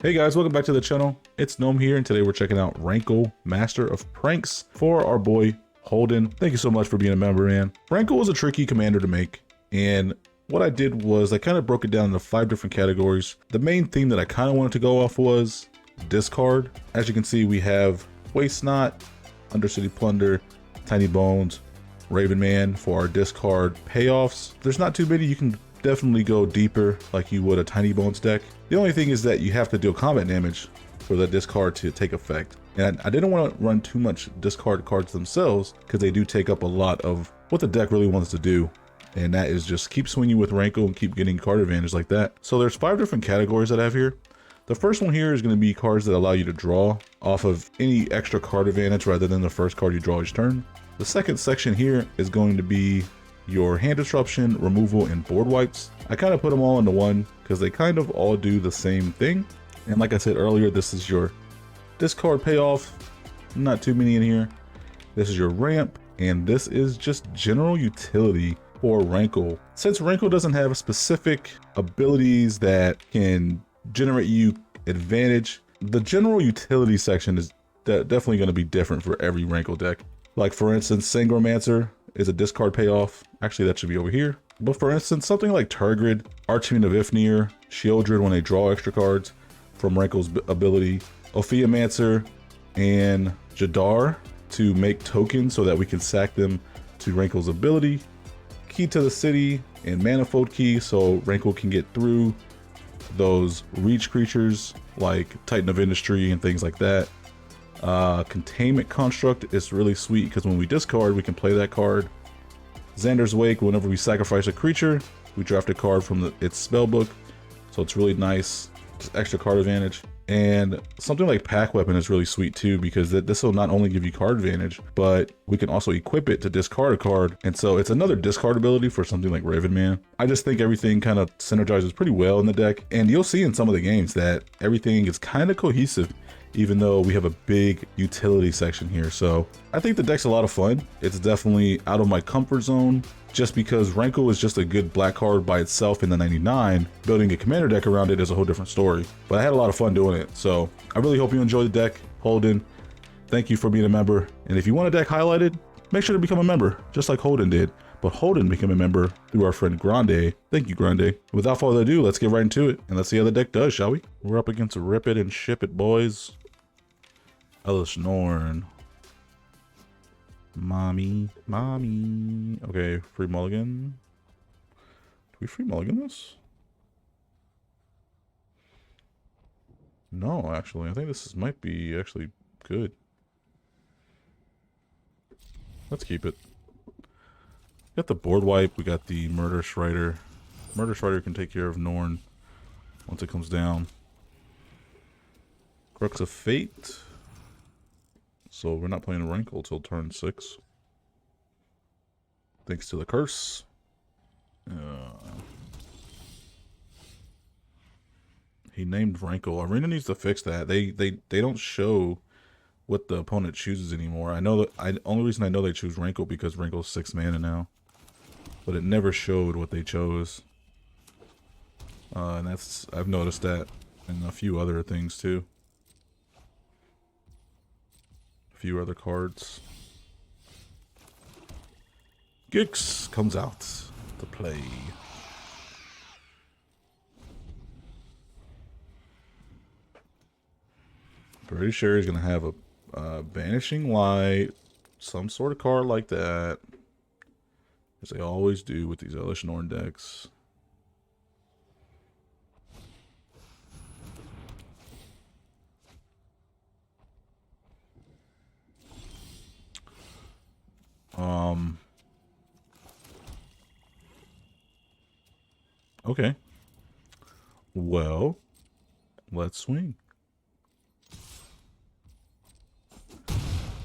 Hey guys, welcome back to the channel. It's Gnome here, and today we're checking out Rankle, Master of Pranks, for our boy Holden. Thank you so much for being a member, man. Rankle was a tricky commander to make, and what I did was I kind of broke it down into 5 different categories. The main theme that I kind of wanted to go off was discard. As you can see, we have Waste Not, Undercity Plunder, Tiny Bones, Raven Man for our discard payoffs. There's not too many. You can definitely go deeper like you would a Tiny Bones deck. The only thing is that you have to deal combat damage for the discard to take effect. And I didn't want to run too much discard cards themselves because they do take up a lot of what the deck really wants to do. And that is just keep swinging with Rankle and keep getting card advantage like that. So there's 5 different categories that I have here. The first one here is going to be cards that allow you to draw off of any extra card advantage rather than the first card you draw each turn. The second section here is going to be your hand disruption, removal, and board wipes. I kind of put them all into one because they kind of all do the same thing. And like I said earlier, this is your discard payoff. Not too many in here. This is your ramp, and this is just general utility for Rankle. Since Rankle doesn't have specific abilities that can generate you advantage, the general utility section is definitely going to be different for every Rankle deck. Like for instance, Sangromancer is a discard payoff. Actually, that should be over here. But for instance, something like Turgid, Archfiend of Ifnir, Shieldred when they draw extra cards from Rankle's ability, Ophiomancer, and Jadar to make tokens so that we can sack them to Rankle's ability, Key to the City, and Manifold Key so Rankle can get through those reach creatures like Titan of Industry and things like that. Containment Construct is really sweet because when we discard, we can play that card. Xander's Wake, whenever we sacrifice a creature, we draft a card from its spellbook, so it's really nice, just extra card advantage. And something like Pack Weapon is really sweet too because this will not only give you card advantage, but we can also equip it to discard a card, and so it's another discard ability for something like Raven Man. I just think everything kind of synergizes pretty well in the deck, and you'll see in some of the games that everything is kind of cohesive even though we have a big utility section here. So I think the deck's a lot of fun. It's definitely out of my comfort zone just because Rankle is just a good black card by itself in the 99. Building a commander deck around it is a whole different story, but I had a lot of fun doing it. So I really hope you enjoy the deck. Holden, thank you for being a member. And if you want a deck highlighted, make sure to become a member just like Holden did. But Holden became a member through our friend Grande. Thank you, Grande. Without further ado, let's get right into it and let's see how the deck does, shall we? We're up against Rip It and Ship It, boys. Elish Norn. Mommy. Okay, free mulligan. Do we free mulligan this? No, actually, I think this might be actually good. Let's keep it. Got the board wipe, we got the Murder Strider. Murder Strider can take care of Norn once it comes down. Crux of Fate. So we're not playing Rankle till turn 6. Thanks to the curse. He named Rankle. Arena needs to fix that. They don't show what the opponent chooses anymore. I know that only reason I know they choose Rankle because Rankle's 6 mana now. But it never showed what they chose. And I've noticed that in a few other things too. Few other cards. Gix comes out to play. Pretty sure he's gonna have a Banishing Light, some sort of card like that, as they always do with these Elish Norn decks. Okay. Well, let's swing.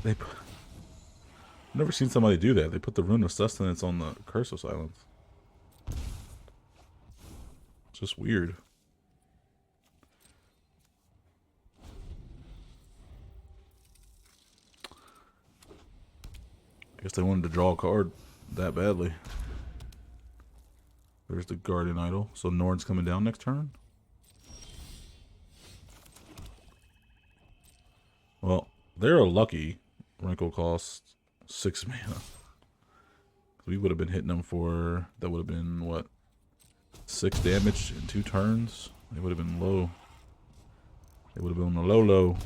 I've never seen somebody do that. They put the Rune of Sustenance on the Curse of Silence. It's just weird. I guess they wanted to draw a card that badly. There's the Guardian Idol. So Norn's coming down next turn. They're lucky. Rankle costs 6 mana. We would have been hitting them for, that would have been what, 6 damage in 2 turns. They would have been low. They would have been on the low.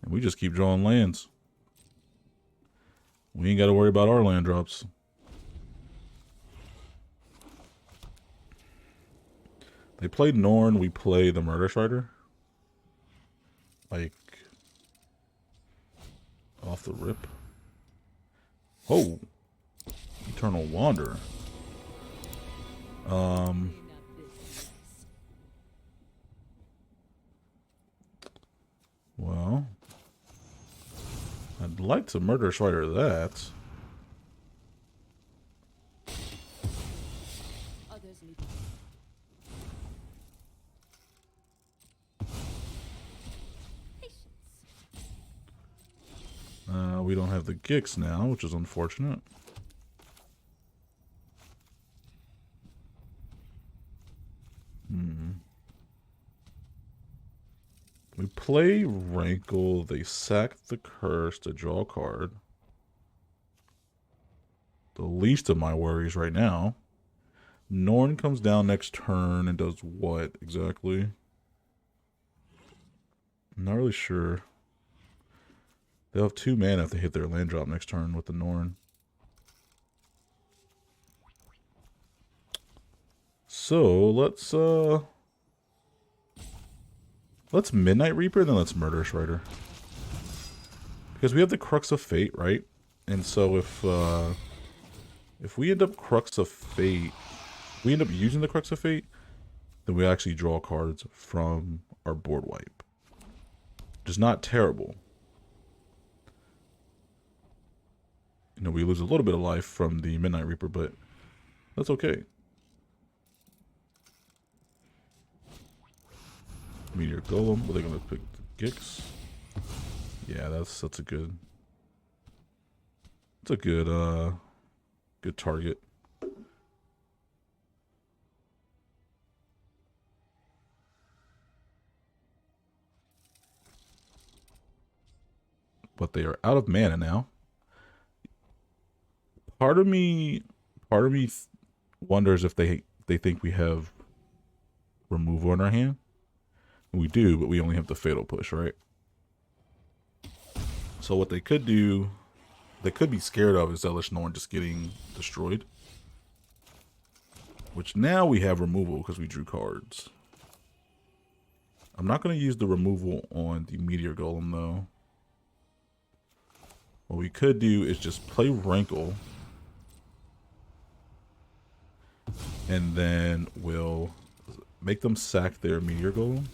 And we just keep drawing lands. We ain't got to worry about our land drops. They played Norn, we play the Murder Strider. Like, off the rip. Oh, Eternal Wanderer. Well, I'd like to Murder Strider that. We don't have the Gix now, which is unfortunate. We play Rankle, they sack the curse to draw a card. The least of my worries right now. Norn comes down next turn and does what exactly? I'm not really sure. They'll have 2 mana if they hit their land drop next turn with the Norn. So let's Midnight Reaper, then let's Murder Strider. Because we have the Crux of Fate, right? And so if we end up Crux of Fate, we end up using the Crux of Fate, then we actually draw cards from our board wipe. Which is not terrible. You know, we lose a little bit of life from the Midnight Reaper, but that's okay. Meteor Golem, are they gonna pick the Gix? Yeah, that's a good. It's a good good target. But they are out of mana now. Part of me wonders if they think we have removal in our hand. We do, but we only have the Fatal Push, right? So what they could do, they could be scared of is Elesh Norn just getting destroyed. Which now we have removal because we drew cards. I'm not going to use the removal on the Meteor Golem though. What we could do is just play Rankle. And then we'll make them sack their Meteor Golem.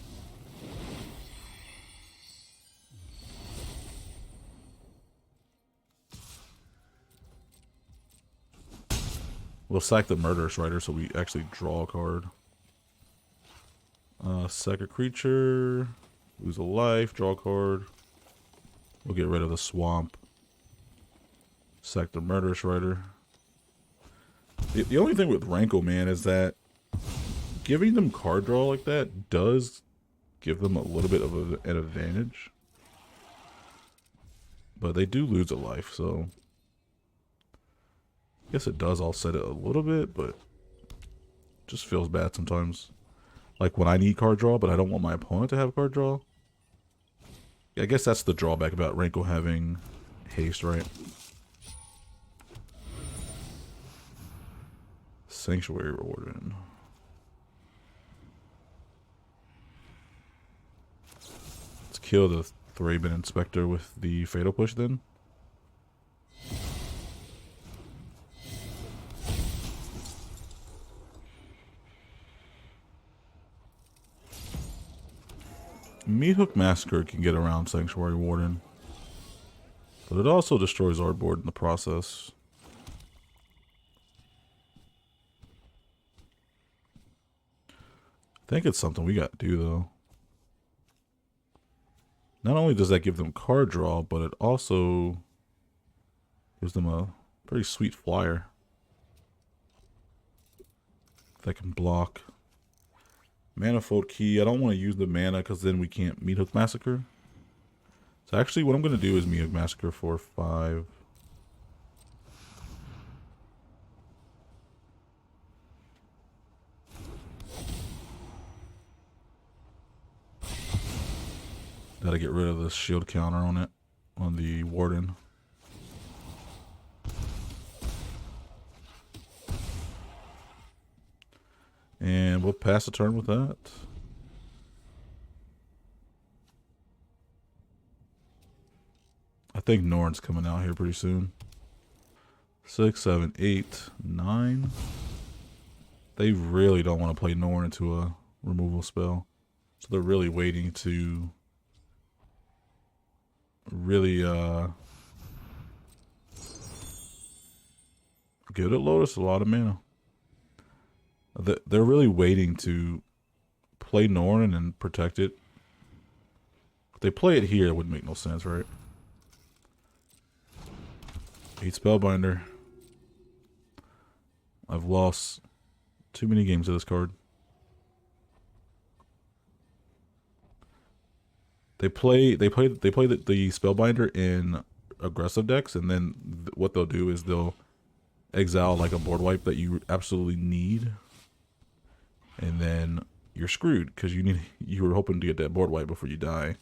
We'll sack the Murder Strider so we actually draw a card. Sack a creature, lose a life, draw a card. We'll get rid of the swamp. Sack the Murder Strider. The only thing with Rankle, man, is that giving them card draw like that does give them a little bit of an advantage. But they do lose a life, so I guess it does offset it a little bit, but it just feels bad sometimes. Like when I need card draw, but I don't want my opponent to have card draw. I guess that's the drawback about Rankle having haste, right? Sanctuary Warden. Let's kill the Thraben Inspector with the Fatal Push then. Meathook Massacre can get around Sanctuary Warden, but it also destroys our board in the process. I think it's something we got to do, though. Not only does that give them card draw, but it also gives them a pretty sweet flyer that can block. Manifold Key. I don't want to use the mana because then we can't Meathook Massacre. So actually what I'm going to do is Meog Massacre for 5. Gotta get rid of the shield counter on it, on the Warden. And we'll pass the turn with that. I think Norn's coming out here pretty soon. 6, 7, 8, 9. They really don't want to play Norn into a removal spell. So they're really waiting to really give it Lotus a lot of mana. They're really waiting to play Norn and protect it. If they play it here, it would make no sense, right? 8 Spellbinder. I've lost too many games to this card. They play the Spellbinder in aggressive decks, and then what they'll do is they'll exile like a board wipe that you absolutely need, and then you're screwed because you were hoping to get that board wipe before you die.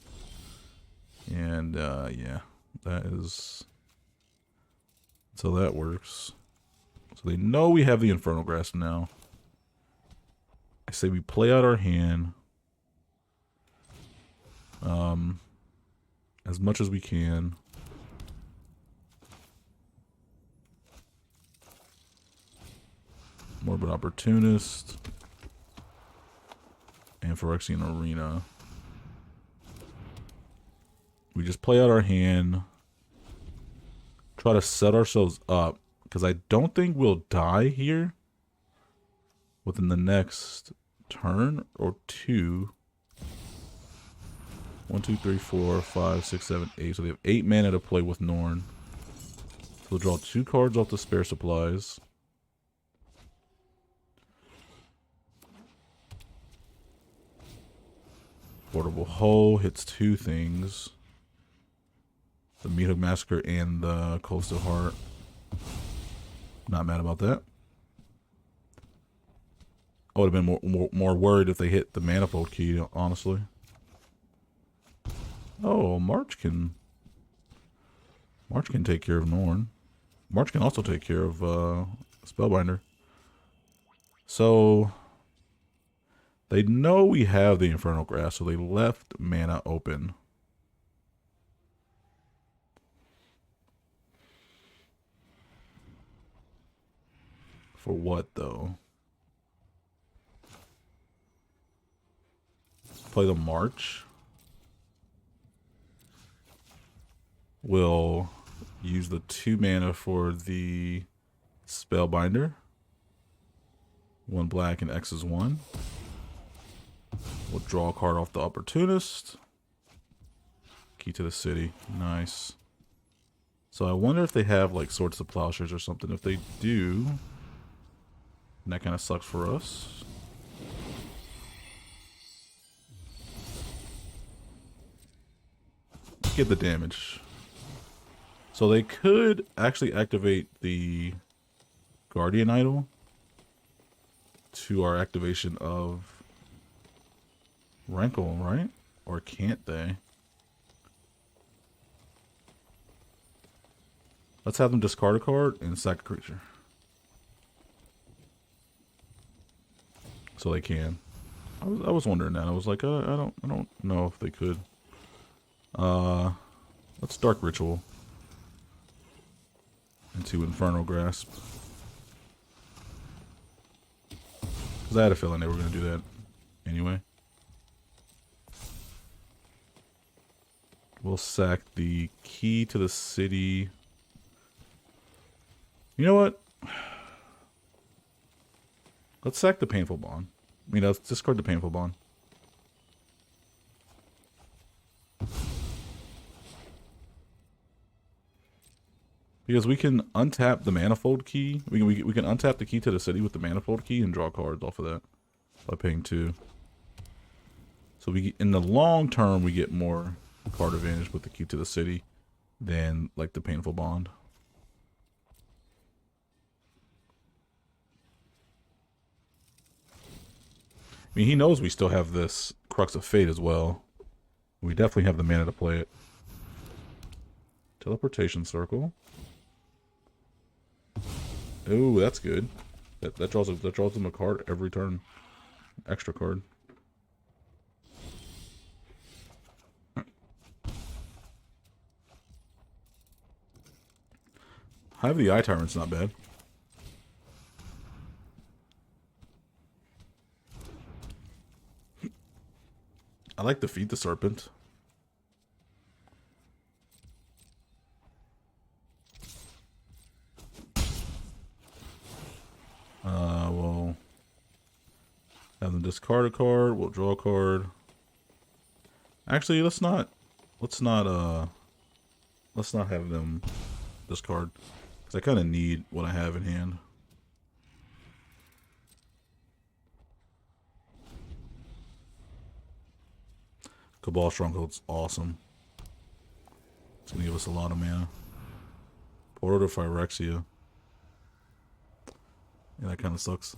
And yeah, that is so that works. So they know we have the Infernal Grasp now. I say we play out our hand as much as we can. Morbid Opportunist and Phyrexian Arena. We just play out our hand, try to set ourselves up, because I don't think we'll die here within the next turn or two. 1, 2, 3, 4, 5, 6, 7, 8. So they have 8 mana to play with Norn. So we'll draw 2 cards off the spare supplies. Portable Hoe hits 2 things. The Meathook Massacre and the Coastal Heart. Not mad about that. I would have been more worried if they hit the Manifold Key, honestly. Oh, March can take care of Norn. March can also take care of Spellbinder. So they know we have the Infernal Grasp, so they left mana open. For what, though? Play the March. We'll use the 2 mana for the Spellbinder. 1 black and X is 1. We'll draw a card off the Opportunist. Key to the City. Nice. So I wonder if they have like Swords to Plowshares or something. If they do, and that kind of sucks for us. Get the damage. So they could actually activate the Guardian Idol to our activation of Rankle, right? Or can't they? Let's have them discard a card and sack a creature. So they can. I was wondering that. I was like, I don't know if they could. Let's Dark Ritual into Infernal Grasp. Because I had a feeling they were going to do that anyway. We'll sack the Key to the City. You know what? Let's sack the Painful Bond. I mean, let's discard the Painful Bond. Because we can untap the Manifold Key. We can untap the Key to the City with the Manifold Key and draw cards off of that by paying 2. So we in the long term we get more card advantage with the Keep to the City than like the Painful Bond. I mean, he knows we still have this Crux of Fate as well. We definitely have the mana to play it. Teleportation Circle. Oh, that's good. That draws them a card every turn. Extra card. Hive of the Eye Tyrant's not bad. I like to Feed the Serpent. We'll have them discard a card. We'll draw a card. Actually, let's not have them discard, because I kind of need what I have in hand. Cabal Stronghold's awesome. It's gonna give us a lot of mana. Portal to Phyrexia. Yeah, that kind of sucks.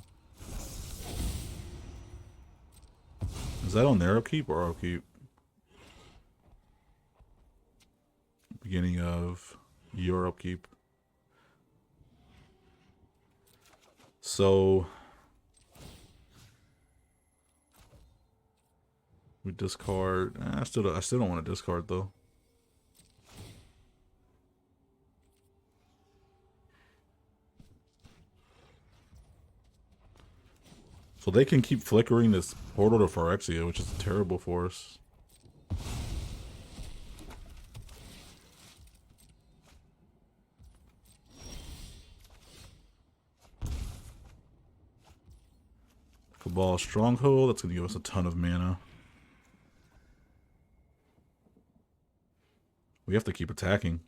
Is that on their upkeep or our upkeep? Beginning of your upkeep. So we discard. I still don't want to discard though. So they can keep flickering this Portal to Phyrexia, which is terrible for us. Cabal Stronghold, that's going to give us a ton of mana. We have to keep attacking.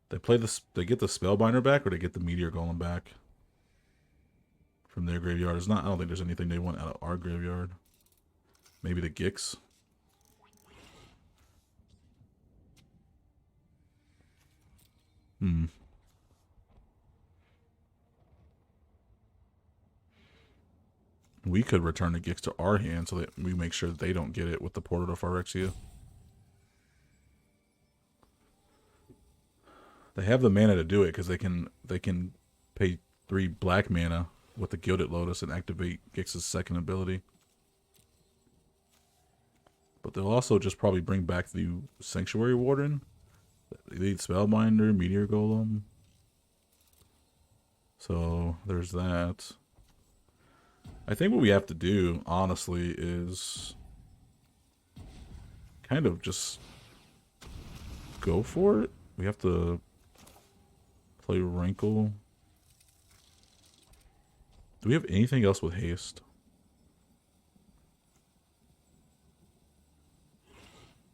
They get the Spellbinder back, or they get the Meteor Golem back from their graveyard. I don't think there's anything they want out of our graveyard. Maybe the Gix. We could return the Gix to our hand so that we make sure they don't get it with the Portal to Phyrexia. They have the mana to do it because they can pay 3 black mana with the Gilded Lotus and activate Gix's second ability. But they'll also just probably bring back the Sanctuary Warden. They need Spellbinder, Meteor Golem. So there's that. I think what we have to do, honestly, is kind of just go for it. We have to play Rankle. Do we have anything else with haste?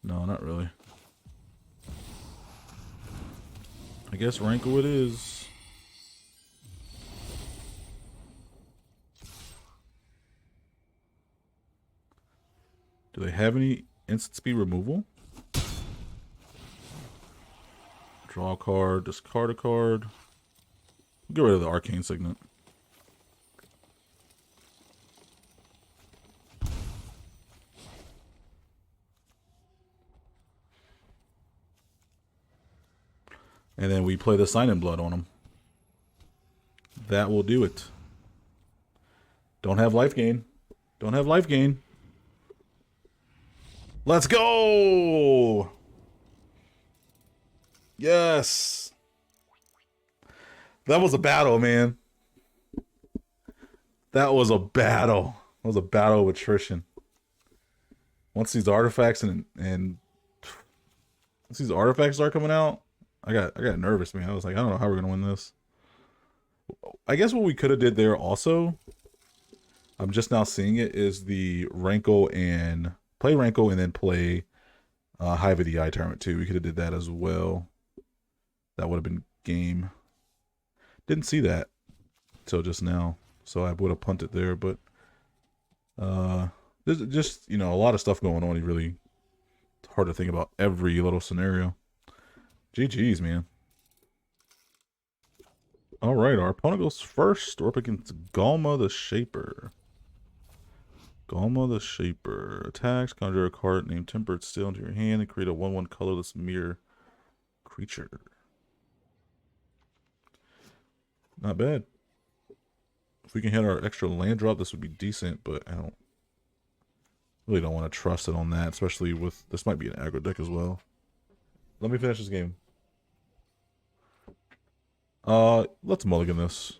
No, not really. I guess Rankle it is. Do they have any instant speed removal? Draw a card, discard a card. Get rid of the Arcane Signet. And then we play the Sign in Blood on them. That will do it. Don't have life gain. Don't have life gain. Let's go! Yes! That was a battle, man. That was a battle. That was a battle of attrition. Once these artifacts and once these artifacts start coming out, I got nervous, man. I was like, I don't know how we're gonna win this. I guess what we could have did there also, I'm just now seeing it, is the Rankle and play Rankle and then play Hive of the Eye Tyrant too. We could have did that as well. That would have been game. Didn't see that till just now, so I would have punted there. But there's just, you know, a lot of stuff going on. He really hard to think about every little scenario. GG's, man. All right, our opponent goes first. We're up against Galma the Shaper. Galma the Shaper. Attacks, conjure a card named Tempered Steel into your hand and create a 1/1 colorless mirror creature. Not bad. If we can hit our extra land drop, this would be decent, but I really don't want to trust it on that, especially with, this might be an aggro deck as well. Let me finish this game. Let's mulligan this.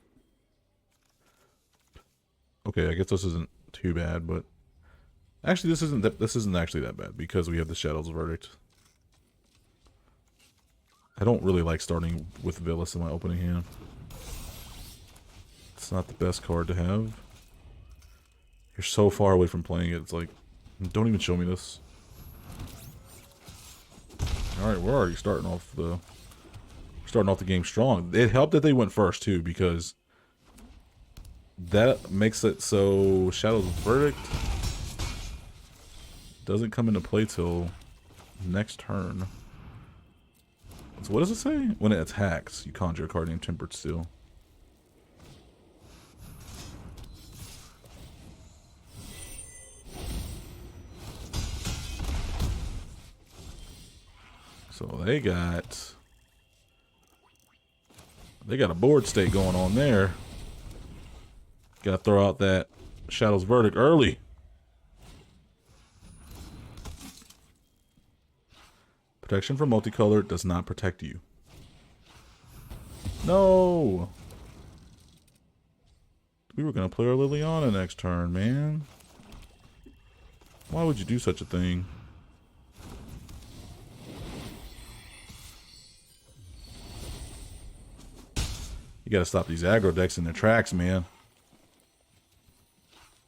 Okay, I guess this isn't too bad, but actually this isn't actually that bad because we have the Shadow's Verdict. I don't really like starting with Villas in my opening hand. It's not the best card to have. You're so far away from playing it. It's like, don't even show me this. All right, we're already starting off the game strong. It helped that they went first too, because that makes it so Shadow's Verdict doesn't come into play till next turn. So what does it say? When it attacks, you conjure a card named Tempered Steel. So they got a board state going on there. Gotta throw out that Shadow's Verdict early. Protection from multicolor does not protect you. No! We were gonna play our Liliana next turn, man. Why would you do such a thing? You gotta stop these aggro decks in their tracks, man.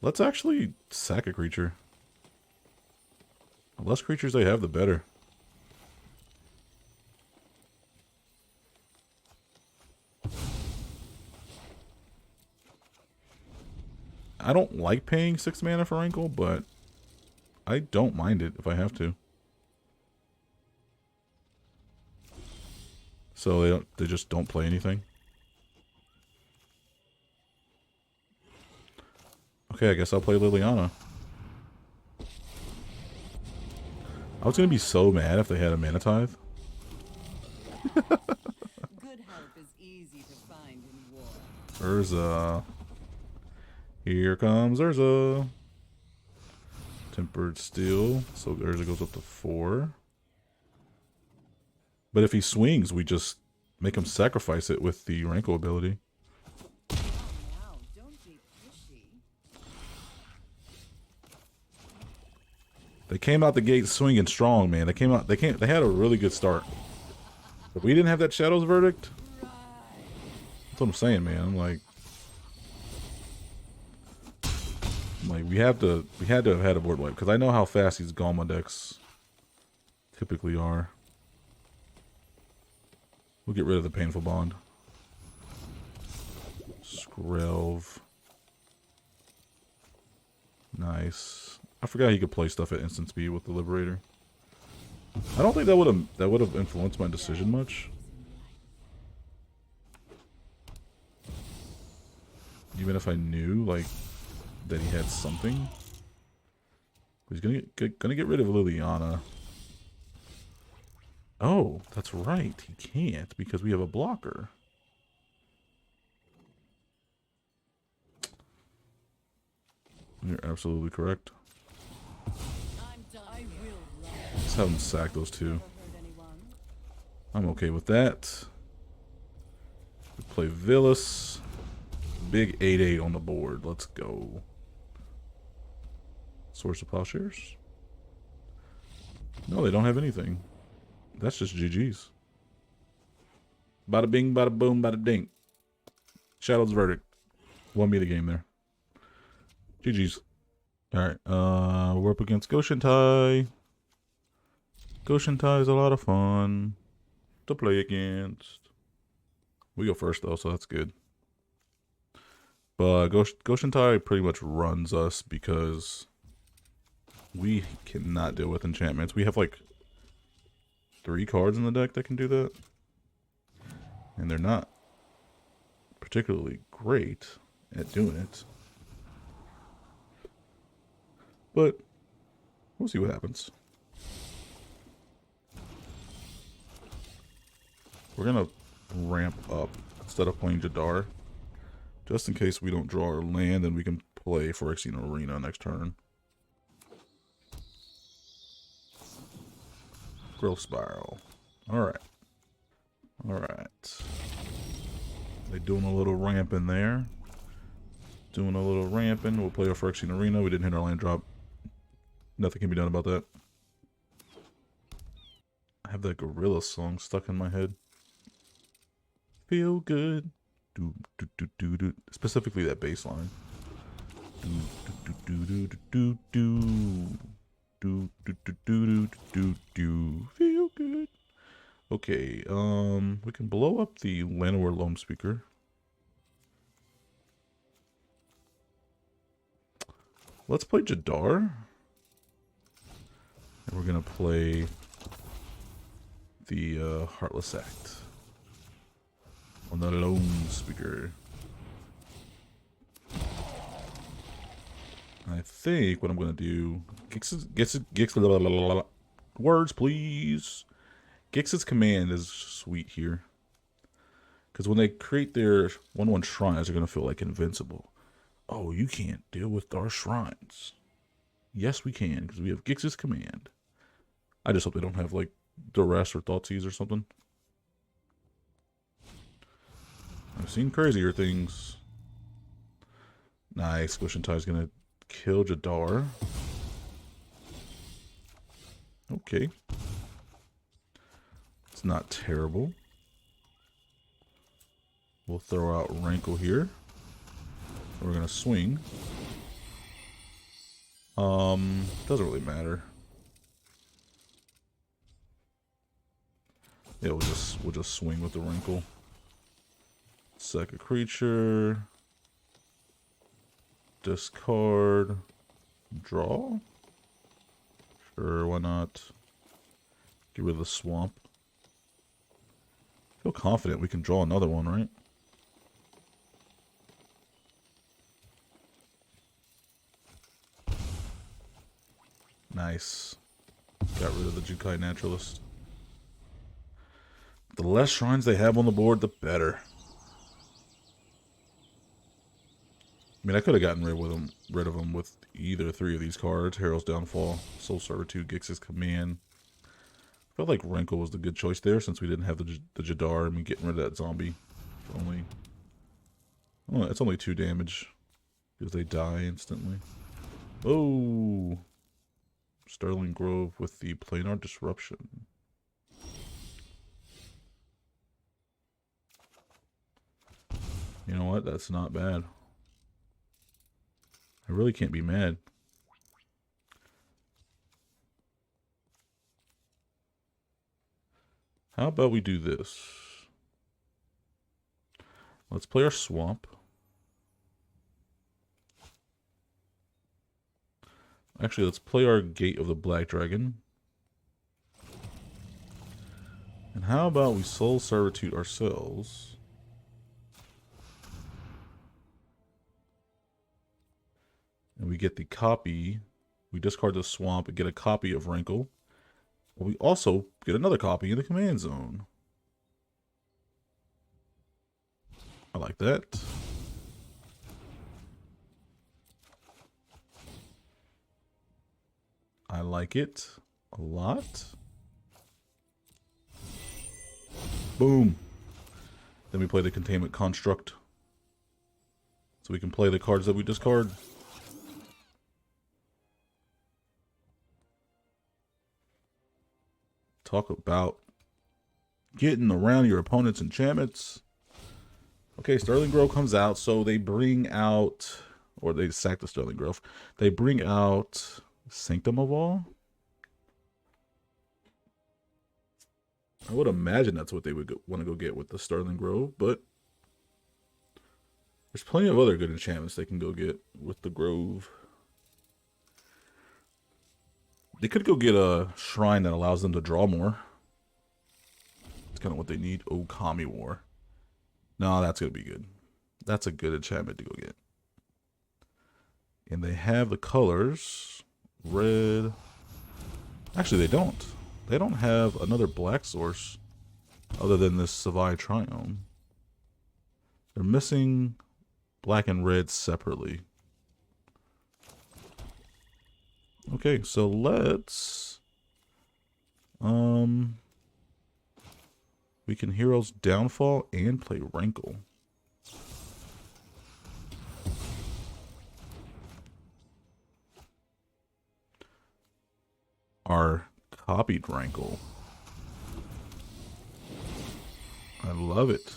Let's actually sack a creature. The less creatures they have, the better. I don't like paying 6 mana for Rankle, but I don't mind it if I have to. So they just don't play anything. Okay, I guess I'll play Liliana. I was gonna be so mad if they had a Mana Tithe. Good help is easy to find in war. Urza. Here comes Urza. Tempered Steel. So Urza goes up to 4. But if he swings, we just make him sacrifice it with the Rankle ability. Now, don't be pushy. They came out the gate swinging strong, man. They had a really good start. If we didn't have that Shadow's Verdict, that's what I'm saying, man. I'm like we had to have had a board wipe, because I know how fast these Galma decks typically are. We'll get rid of the Painful Bond. Skrelv. Nice. I forgot he could play stuff at instant speed with the Liberator. I don't think that would have influenced my decision much. Even if I knew like that he had something. He's gonna get rid of Liliana. Oh, that's right. He can't because we have a blocker. You're absolutely correct. Let's have him sack those two. I'm okay with that. We play Villas. Big 8/8 on the board. Let's go. Source of Plowshares? No, they don't have anything. That's just GG's. Bada bing, bada boom, bada ding. Shadow's Verdict. Won me the game there. GG's. Alright, we're up against Goshen Tai. Goshen Tai is a lot of fun to play against. We go first though, so that's good. But Goshen Tai pretty much runs us because we cannot deal with enchantments. We have like 3 cards in the deck that can do that. And they're not particularly great at doing it. But we'll see what happens. We're going to ramp up instead of playing Jadar. Just in case we don't draw our land, and we can play Phyrexian Arena next turn. Growth Spiral. Alright. Alright. They doing a little ramping there. Doing a little ramping. We'll play our Phyrexian Arena. We didn't hit our land drop. Nothing can be done about that. I have that gorilla song stuck in my head. Feel good. Do, do, do, do, do. Specifically that bass line. Do, do, do, do, do, do, do. Do, do, do, do, do, do, do. Feel good. Okay, we can blow up the Llanowar Loam Speaker. Let's play Jadar. And we're gonna play the Heartless Act on the Loam Speaker. I think what I'm gonna do, Gix's words, please. Gix's command is sweet here, because when they create their 1/1 shrines, they're gonna feel like invincible. Oh, you can't deal with our shrines. Yes, we can, because we have Gix's command. I just hope they don't have like duress or Thoughtseize or something. I've seen crazier things. Nice. Squish and Tie is gonna kill Jadar. Okay. It's not terrible. We'll throw out Rankle here. We're gonna swing. Doesn't really matter. Yeah, we'll just swing with the Rankle. Sack a creature. Discard. Draw? Sure, why not? Get rid of the swamp. Feel confident we can draw another one, right? Nice. Got rid of the Jukai Naturalist. The less shrines they have on the board, the better. I mean, I could have gotten rid of them with either 3 of these cards. Herald's Downfall, Soul Servitude, Gix's Command. I felt like Rankle was the good choice there, since we didn't have the Jadar. I mean, getting rid of that zombie. It's only 2 damage, because they die instantly. Oh! Sterling Grove with the Planar Disruption. You know what? That's not bad. I really can't be mad. How about we do this? Let's play our Swamp. Actually, let's play our Gate of the Black Dragon. And how about we Soul Servitude ourselves? And we get the copy. We discard the Swamp and get a copy of Rankle. But we also get another copy in the command zone. I like that. I like it a lot. Boom. Then we play the Containment Construct. So we can play the cards that we discard. Talk about getting around your opponent's enchantments. Okay, Sterling Grove comes out, so they bring out, or they sack the Sterling Grove. They bring out Sanctum of All. I would imagine that's what they would want to go get with the Sterling Grove, but there's plenty of other good enchantments they can go get with the Grove. They could go get a shrine that allows them to draw more. kind of what they need. Oh, Kami War. No, that's going to be good. That's a good enchantment to go get. And they have the colors. Red. Actually, they don't. They don't have another black source other than this Savai Triome. They're missing black and red separately. Okay, so let's... we can Hero's Downfall and play Rankle. Our copied Rankle. I love it.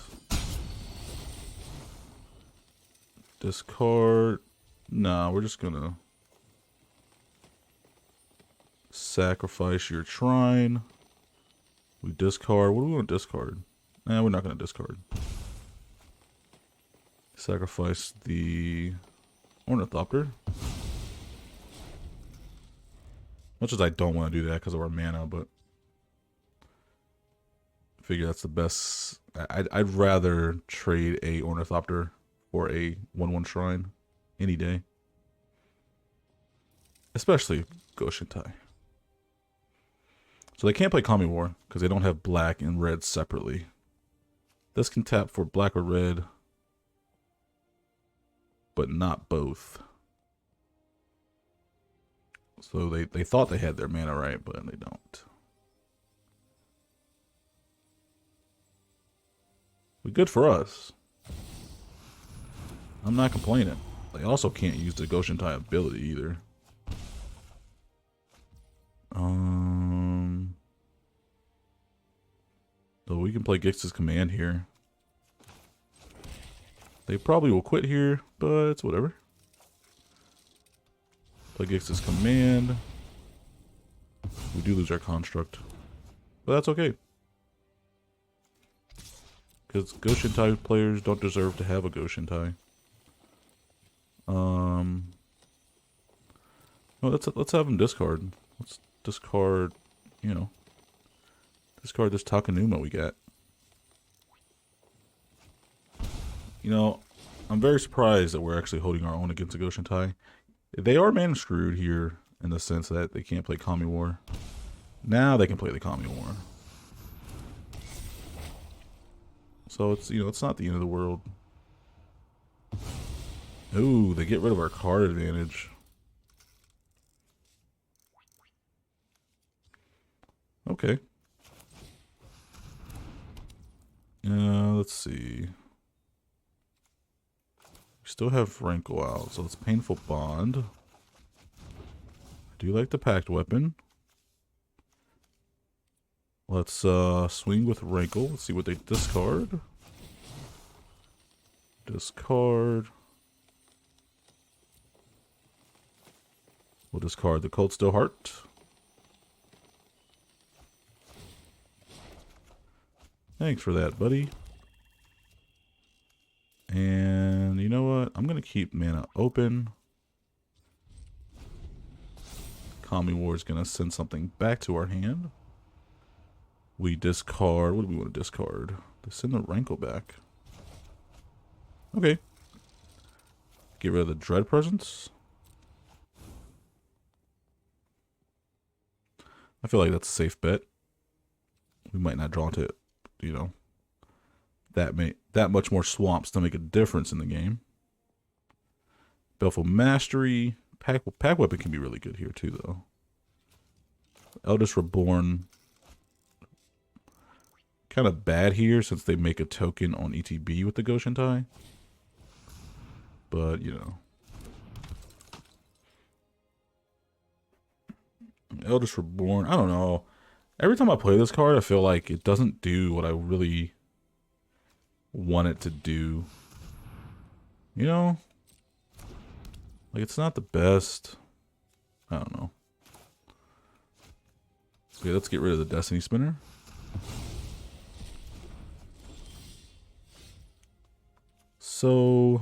Discard. Nah, we're just gonna sacrifice your shrine. We discard. What do we want to discard? Nah, we're not gonna discard. Sacrifice the Ornithopter. Much as I don't want to do that because of our mana, but I figure that's the best. I'd rather trade a Ornithopter for a 1/1 shrine any day. Especially Goshintai. So they can't play Kami War because they don't have black and red separately. This can tap for black or red, but not both. So they thought they had their mana right, but they don't. But good for us. I'm not complaining. They also can't use the Goshintai ability either. So we can play Gix's Command here. They probably will quit here, but it's whatever. Play Gix's Command. We do lose our construct, but that's okay. Because Goshintai players don't deserve to have a Goshintai. No, let's have them discard. Let's discard, you know, discard this Takenuma we got. You know, I'm very surprised that we're actually holding our own against the Goshintai. They are man screwed here in the sense that they can't play Kami War. Now they can play the Kami War. So it's, you know, it's not the end of the world. Ooh, they get rid of our card advantage. Okay. Let's see. We still have Rankle out, so it's Painful Bond. I do like the Pact Weapon. Let's swing with Rankle. Let's see what they discard. Discard. We'll discard the Cold Steel Heart. Thanks for that, buddy. And you know what? I'm going to keep mana open. Kami War is going to send something back to our hand. We discard. What do we want to discard? To send the Rankle back. Okay. Get rid of the Dread Presence. I feel like that's a safe bet. We might not draw to, you know, that much more swamps to make a difference in the game. Baleful Mastery. Pack Weapon can be really good here too, though. Eldest Reborn. Kind of bad here since they make a token on ETB with the Goshintai. But, you know. Eldest Reborn. I don't know. Every time I play this card, I feel like it doesn't do what I really want it to do. You know? Like, it's not the best. I don't know. Okay, let's get rid of the Destiny Spinner. So,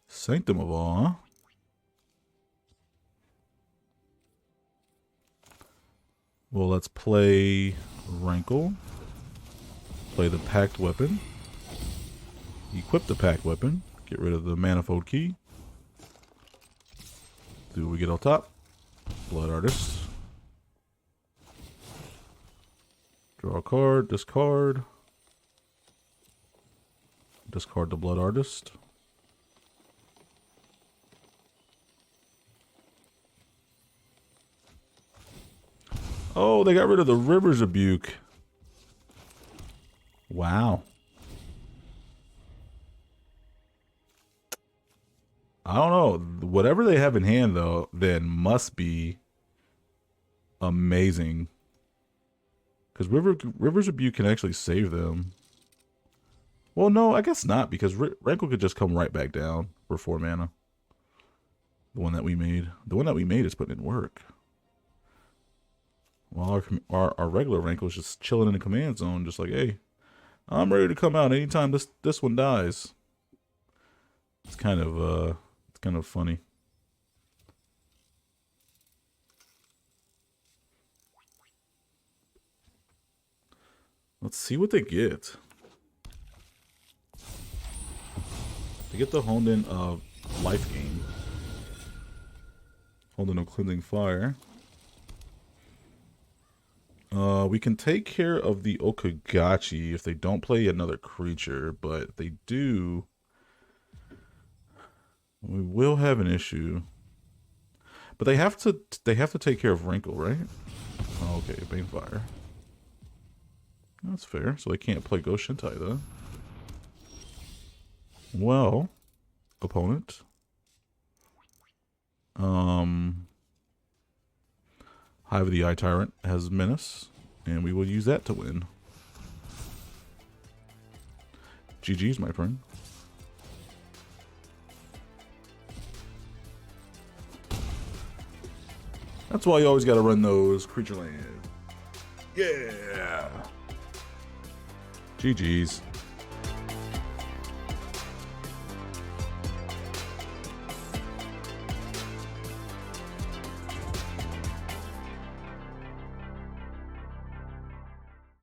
Sanctum of Awe. Well, let's play Rankle. Play the packed weapon. Equip the packed weapon. Get rid of the manifold key. See what we get on top. Blood Artist. Draw a card. Discard. Discard the Blood Artist. Oh, they got rid of the River's Rebuke. Wow. I don't know. Whatever they have in hand, though, then must be amazing. Because River's Rebuke can actually save them. Well, no, I guess not, because Rankle could just come right back down for 4 mana. The one that we made. The one that we made is putting in work. While our regular Rankle is just chilling in the command zone, just like, hey, I'm ready to come out anytime this one dies. It's kind of funny. Let's see what they get. They get the honed in life gain. Honed in of cleansing fire. We can take care of the Okagachi if they don't play another creature, but if they do, we will have an issue. But they have to take care of Rankle, right? Oh, okay, Banefire. That's fair. So they can't play Ghost Shintai though. Well, opponent. Hive of the Eye Tyrant has Menace, and we will use that to win. GG's, my friend. That's why you always got to run those creature land. Yeah. GG's.